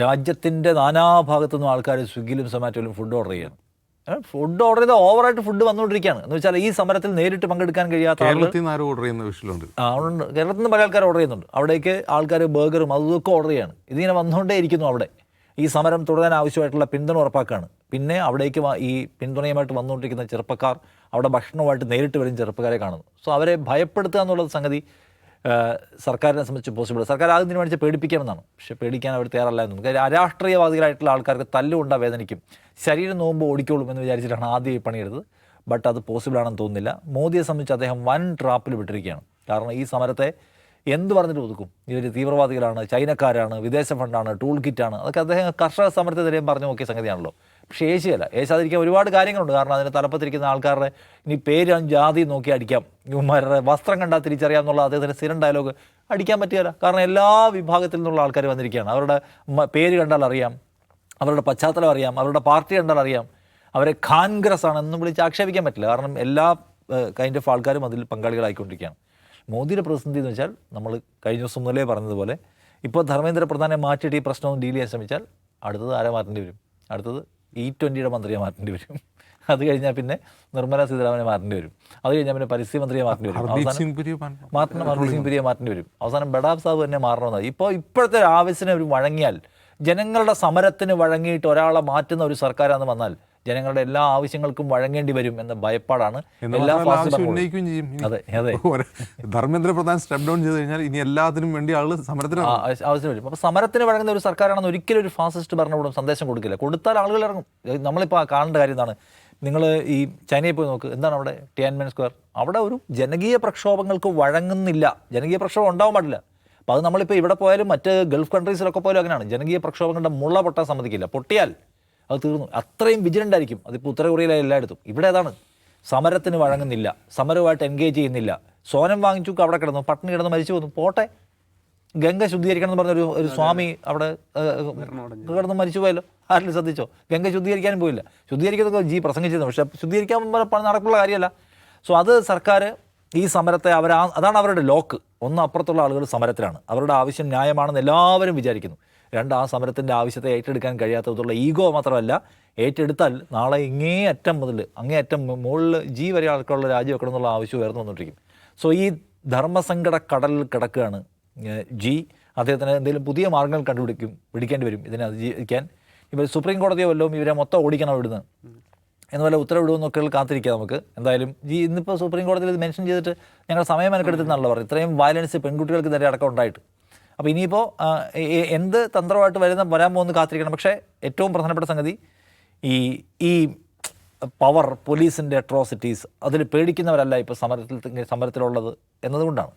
രാജ്യത്തിൻ്റെ നാനാഭാഗത്തു നിന്നും ആൾക്കാർ സ്വിഗ്ഗിയിലും സൊമാറ്റോയിലും ഫുഡ് ഓർഡർ ചെയ്യണം. ഫുഡ് ഓർഡർ ചെയ്താൽ ഓവറായിട്ട് ഫുഡ് വന്നുകൊണ്ടിരിക്കുകയാണ്. എന്ന് വെച്ചാൽ ഈ സമരത്തിൽ നേരിട്ട് പങ്കെടുക്കാൻ കഴിയാത്ത കേരളത്തിൽ നിന്ന് ഓർഡർ ചെയ്യുന്ന വിഷയമുണ്ട്. ഉണ്ട്, കേരളത്തിൽ നിന്ന് പല ആൾക്കാർ ഓർഡർ ചെയ്യുന്നുണ്ട്. അവിടേക്ക് ആൾക്കാർ ബർഗറും അതുമൊക്കെ ഓർഡർ ചെയ്യാണ്. ഇതിങ്ങനെ വന്നുകൊണ്ടേ ഇരിക്കുന്നു. അവിടെ ഈ സമരം തുടരാൻ ആവശ്യമായിട്ടുള്ള പിന്തുണ ഉറപ്പാക്കുകയാണ്. പിന്നെ അവിടേക്ക് ഈ പിന്തുണയുമായിട്ട് വന്നുകൊണ്ടിരിക്കുന്ന ചെറുപ്പക്കാർ അവിടെ ഭക്ഷണവുമായിട്ട് നേരിട്ട് വരും ചെറുപ്പക്കാരെ കാണുന്നു. സോ അവരെ ഭയപ്പെടുത്തുക എന്നുള്ളത് സംഗതി സർക്കാരിനെ സംബന്ധിച്ച് പോസിബിൾ. സർക്കാർ ആദ്യം തീരുമാനിച്ച് പേടിപ്പിക്കണമെന്നാണ്. പക്ഷേ പേടിക്കാൻ അവർ തയ്യാറല്ല എന്നും. കാര്യം അരാഷ്ട്രീയവാദികളായിട്ടുള്ള ആൾക്കാർക്ക് തല്ലുകൊണ്ടാ വേദനിക്കും, ശരീരം നോക്കുമ്പോൾ ഓടിക്കോളും എന്ന് വിചാരിച്ചിട്ടാണ് ആദ്യം ഈ പണിയെടുത്തത്. ബട്ട് അത് പോസിബിളാണെന്ന് തോന്നുന്നില്ല. മോദിയെ സംബന്ധിച്ച് അദ്ദേഹം വൻ ട്രാപ്പിൽ വിട്ടിരിക്കുകയാണ്. കാരണം ഈ സമരത്തെ എന്ത് പറഞ്ഞിട്ട് ഒതുക്കും? ഇവർ തീവ്രവാദികളാണ്, ചൈനക്കാരാണ്, വിദേശ ഫണ്ടാണ്, ടൂൾ കിറ്റാണ്, അതൊക്കെ അദ്ദേഹം കർഷക സമരത്തിനെതിരെയും പറഞ്ഞു നോക്കിയ സംഗതിയാണല്ലോ. പക്ഷേ ഏഷ്യയല്ല, ഏഷ്യാതിരിക്കാൻ ഒരുപാട് കാര്യങ്ങളുണ്ട്. കാരണം അതിന് തലപ്പത്തിരിക്കുന്ന ആൾക്കാരുടെ ഇനി പേരും ജാതി നോക്കി അടിക്കാം, ഇവന്മാരുടെ വസ്ത്രം കണ്ടാൽ തിരിച്ചറിയാമെന്നുള്ള അദ്ദേഹത്തിൻ്റെ സ്ഥിരം ഡയലോഗ് അടിക്കാൻ പറ്റുകയില്ല. കാരണം എല്ലാ വിഭാഗത്തിൽ നിന്നുള്ള ആൾക്കാർ വന്നിരിക്കുകയാണ്. അവരുടെ പേര് കണ്ടാൽ അറിയാം, അവരുടെ പശ്ചാത്തലം അറിയാം, അവരുടെ പാർട്ടി കണ്ടാൽ അറിയാം, അവരെ കോൺഗ്രസ് ആണെന്നും വിളിച്ച് ആക്ഷേപിക്കാൻ പറ്റില്ല. കാരണം എല്ലാ കൈൻഡ് ഓഫ് ആൾക്കാരും അതിൽ പങ്കാളികളായിക്കൊണ്ടിരിക്കുകയാണ്. മോദിയുടെ പ്രതിസന്ധി എന്ന് വെച്ചാൽ നമ്മൾ കഴിഞ്ഞ ദിവസം മുതലേ പറഞ്ഞതുപോലെ ഇപ്പോൾ ധർമ്മേന്ദ്ര പ്രധാനെ മാറ്റിയിട്ട് ഈ പ്രശ്നവും ഡീൽ ചെയ്യാൻ ശ്രമിച്ചാൽ അടുത്തത് ആരെ മാറ്റേണ്ടി വരും? അടുത്തത് E20 മന്ത്രിയെ മാറ്റേണ്ടി വരും. അത് കഴിഞ്ഞാൽ പിന്നെ നിർമ്മല സീതാരാമനെ മാറ്റേണ്ടി വരും. അത് കഴിഞ്ഞാൽ പിന്നെ പരിസ്ഥിതി മന്ത്രിയെ മാറ്റേണ്ടി വരും. ഹർദീപ് സിംഗ് പുരിയെ മാറ്റേണ്ടി വരും. അവസാനം ബഡാബ് സാബ് തന്നെ മാറണമെന്നാണ്. ഇപ്പോഴത്തെ ആവശ്യത്തിന് അവർ വഴങ്ങിയാൽ, ജനങ്ങളുടെ സമരത്തിന് വഴങ്ങിയിട്ട് ഒരാളെ മാറ്റുന്ന ഒരു സർക്കാരാണെന്ന് വന്നാൽ ജനങ്ങളുടെ എല്ലാ ആവശ്യങ്ങൾക്കും വഴങ്ങേണ്ടി വരും എന്ന ഭയപ്പാടാണ് എല്ലാ ഉന്നയിക്കുകയും ചെയ്യും. അതെ അതെ, ധർമ്മേന്ദ്ര പ്രധാൻ സ്റ്റെപ്പ് ഡൗൺ ചെയ്ത് കഴിഞ്ഞാൽ ഇനി എല്ലാത്തിനും വേണ്ടി ആള് സമരത്തിന് ആവശ്യം വരും. അപ്പോൾ സമരത്തിന് വഴങ്ങുന്ന ഒരു സർക്കാരാണെന്ന് ഒരിക്കലും ഒരു ഫാസിസ്റ്റ് ഭരണകൂടം സന്ദേശം കൊടുക്കില്ല. കൊടുത്താൽ ആളുകൾ ഇറങ്ങും. നമ്മളിപ്പോൾ കാണേണ്ട കാര്യം എന്താണ്? നിങ്ങൾ ഈ ചൈനയിൽ പോയി നോക്ക്, എന്താണ് അവിടെ ടിയാൻമെൻ സ്ക്വയർ? അവിടെ ഒരു ജനകീയ പ്രക്ഷോഭങ്ങൾക്ക് വഴങ്ങുന്നില്ല. ജനകീയ പ്രക്ഷോഭം ഉണ്ടാവാൻ പാടില്ല. അപ്പോൾ അത് നമ്മളിപ്പോൾ ഇവിടെ പോയാലും മറ്റ് ഗൾഫ് കൺട്രീസിലൊക്കെ പോയാലും അങ്ങനെയാണ്. ജനകീയ പ്രക്ഷോഭങ്ങളുടെ മുള്ള പൊട്ടാൻ സമ്മതിക്കില്ല. പൊട്ടിയാൽ അത് തീർന്നു. അത്രയും വിജിലൻ്റ് ആയിരിക്കും. അതിപ്പോൾ ഉത്തര കൊറിയയിലെ എല്ലായിടത്തും. ഇവിടെ അതാണ്, സമരത്തിന് വഴങ്ങുന്നില്ല, സമരവുമായിട്ട് എൻഗേജ് ചെയ്യുന്നില്ല. സോനം വാങ്ങിച്ചു അവിടെ കിടന്നു, പട്ടിണി കിടന്ന് മരിച്ചു വന്നു, പോട്ടെ. ഗംഗ ശുദ്ധീകരിക്കണം എന്ന് പറഞ്ഞൊരു സ്വാമി അവിടെ കിടന്ന് മരിച്ചു പോയല്ലോ. ആരെങ്കിലും ശ്രദ്ധിച്ചോ? ഗംഗ ശുദ്ധീകരിക്കാനും പോയില്ല. ശുദ്ധീകരിക്കുന്നതൊക്കെ പ്രസംഗിച്ചിരുന്നു, പക്ഷേ ശുദ്ധീകരിക്കാൻ നടക്കുള്ള കാര്യമല്ല. സോ അത് സർക്കാർ ഈ സമരത്തെ അതാണ് അവരുടെ ലോക്ക്. ഒന്ന്, അപ്പുറത്തുള്ള ആളുകൾ സമരത്തിലാണ്, അവരുടെ ആവശ്യം ന്യായമാണെന്ന് എല്ലാവരും വിചാരിക്കുന്നു. രണ്ട്, ആ സമരത്തിൻ്റെ ആവശ്യത്തെ ഏറ്റെടുക്കാൻ കഴിയാത്തതുള്ള ഈഗോ മാത്രമല്ല, ഏറ്റെടുത്താൽ നാളെ അങ്ങേയറ്റം മുതൽ അങ്ങേയറ്റം മുകളിൽ വരെ ആൾക്കുള്ള രാജ്യം വെക്കണം എന്നുള്ള ആവശ്യം ഉയർന്നു വന്നിട്ടിരിക്കും. സോ ഈ ധർമ്മസങ്കട കടലിൽ കിടക്കുകയാണ് അദ്ദേഹത്തിന് എന്തെങ്കിലും പുതിയ മാർഗ്ഗങ്ങൾ പിടിക്കേണ്ടി വരും ഇതിനെ അതിജീവിക്കാൻ. ഇപ്പോൾ സുപ്രീം കോടതിയോ വല്ലതും ഇവരെ മൊത്തം ഓടിക്കണം ഇവിടുന്ന് എന്നുപോലെ ഉത്തരവിടുമെന്നൊക്കെ കാത്തിരിക്കാം നമുക്ക്. എന്തായാലും ഇന്നിപ്പോൾ സുപ്രീം കോടതിയിൽ ഇത് മെൻഷൻ ചെയ്തിട്ട് ഞങ്ങൾ സമയം മെനക്കെടുത്തെന്നാണല്ലോ പറഞ്ഞത്. ഇത്രയും വയലൻസ് പെൺകുട്ടികൾക്ക് നേരെ അടക്കം ഉണ്ടായിട്ട്. അപ്പോൾ ഇനിയിപ്പോൾ എന്ത് തന്ത്രമായിട്ട് വരാൻ പോകുന്ന കാത്തിരിക്കണം. പക്ഷേ ഏറ്റവും പ്രധാനപ്പെട്ട സംഗതി ഈ പവർ, പോലീസിൻ്റെ അട്രോസിറ്റീസ്, അതിൽ പേടിക്കുന്നവരല്ല ഇപ്പോൾ സമരത്തിലുള്ളത് എന്നതുകൊണ്ടാണ്.